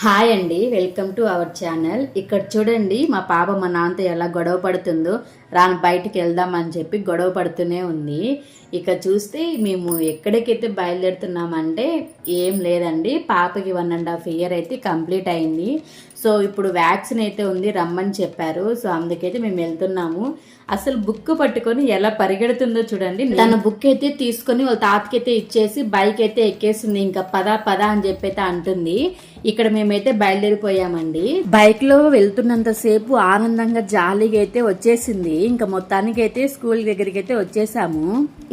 Hi అండి, welcome to our channel. ఇక్కడ చూడండి మా పాప మా నాన్నతో ఎలా గొడవ పడుతుందో. రాను బయటికి వెళ్దామని చెప్పి గొడవ పడుతూనే ఉంది. ఇక చూస్తే మేము ఎక్కడికైతే బయలుదేరుతున్నామంటే ఏం లేదండి, పాపకి 1.5 year అయితే కంప్లీట్ అయింది. సో ఇప్పుడు వ్యాక్సిన్ అయితే ఉంది, రమ్మని చెప్పారు. సో అందుకైతే మేము వెళ్తున్నాము. అసలు బుక్ పట్టుకొని ఎలా పరిగెడుతుందో చూడండి. తన బుక్ అయితే తీసుకొని వాళ్ళ తాతకైతే ఇచ్చేసి బైక్ అయితే ఎక్కేసింది. ఇంకా పద అని చెప్పి అయితే అంటుంది. ఇక్కడ మేమైతే బయలుదేరిపోయామండి. బైక్ లో వెళ్తున్నంత సేపు ఆనందంగా జాలీగా అయితే వచ్చేసింది. ఇంకా మొత్తానికి అయితే స్కూల్ దగ్గరికి అయితే వచ్చేసాము.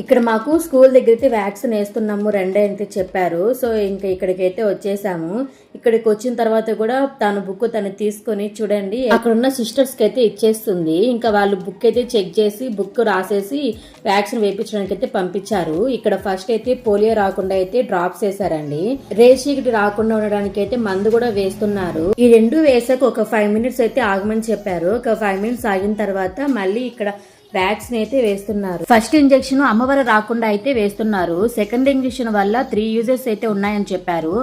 ఇక్కడ మాకు స్కూల్ దగ్గర అయితే వ్యాక్సిన్ వేస్తున్నాము రెండే అయితే చెప్పారు. సో ఇంకా ఇక్కడికైతే వచ్చేసాము. ఇక్కడికి వచ్చిన తర్వాత కూడా తన బుక్ తను తీసుకొని చూడండి అక్కడ ఉన్న సిస్టర్స్ కి అయితే ఇచ్చేస్తుంది. ఇంకా వాళ్ళు బుక్ అయితే చెక్ చేసి బుక్ రాసేసి వ్యాక్సిన్ వేయించడానికి అయితే పంపించారు. ఇక్కడ ఫస్ట్ అయితే పోలియో రాకుండా అయితే డ్రాప్స్ వేసారండి. రేషీకి రాకుండా ఉండడానికి అయితే మందు కూడా వేస్తున్నారు. ఈ రెండు వేసాక ఒక 5 minutes అయితే ఆగమని చెప్పారు. ఒక 5 minutes ఆగిన తర్వాత మళ్ళీ ఇక్కడ వ్యాక్సిన్ అయితే వేస్తున్నారు. ఫస్ట్ ఇంజెక్షన్ అమ్మవారు రాకుండా అయితే వేస్తున్నారు. సెకండ్ ఇంజెక్షన్ వల్ల 3 uses అయితే ఉన్నాయని చెప్పారు.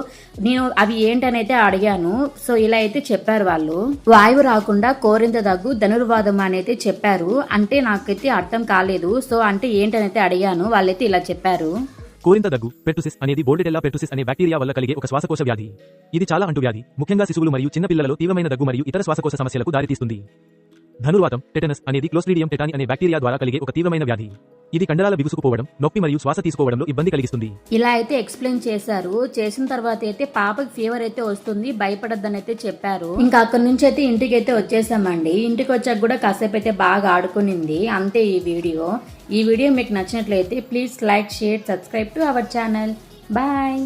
నేను అవి ఏంటని అయితే అడిగాను. సో ఇలా అయితే చెప్పారు వాళ్ళు. వాయువు రాకుండా కోరింత దగ్గు ధనుర్వాదం అని అయితే చెప్పారు. అంటే నాకైతే అర్థం కాలేదు. సో అంటే ఏంటని అయితే అడిగాను. వాళ్ళైతే ఇలా చెప్పారు. కోరింత దగ్గు పెర్టుసిస్ అనేది బోర్డెటెల్లా పెర్టుసిస్ అనే బ్యాక్టీరియా వల్ల కలిగే ఒక శ్వాసకోశ వ్యాధి. ఇది చాలా అంటువ్యాధి, ముఖ్యంగా శిశువులు మరియు చిన్న పిల్లలలో తీవ్రమైన దగ్గు మరియు ఇతర శ్వాసకోశ సమస్యలకు దారితీస్తుంది. ధనుర్వాతం టెటనస్ అనేది క్లోస్ట్రీడియం టెటాని అనే బ్యాక్టీరియా ద్వారా కలిగే ఒక తీవ్రమైన వ్యాధి. ఇది కండరాల బిగుసుకుపోవడం, నొప్పి మరియు శ్వాస తీసుకోవడంలో ఇబ్బంది కలిగిస్తుంది. ఇలా అయితే ఎక్స్ప్లెయిన్ చేశారు. చేసిన తర్వాత అయితే పాపకి ఫీవర్ అయితే వస్తుంది, భయపడద్దని అయితే చెప్పారు. ఇంకా అక్కడి నుంచి అయితే ఇంటికి అయితే వచ్చేసామండి. ఇంటికి వచ్చాక కూడా కాసేపు అయితే బాగా ఆడుకునింది. అంతే ఈ వీడియో. ఈ వీడియో మీకు నచ్చినట్లయితే please like, share, subscribe to our channel. Bye.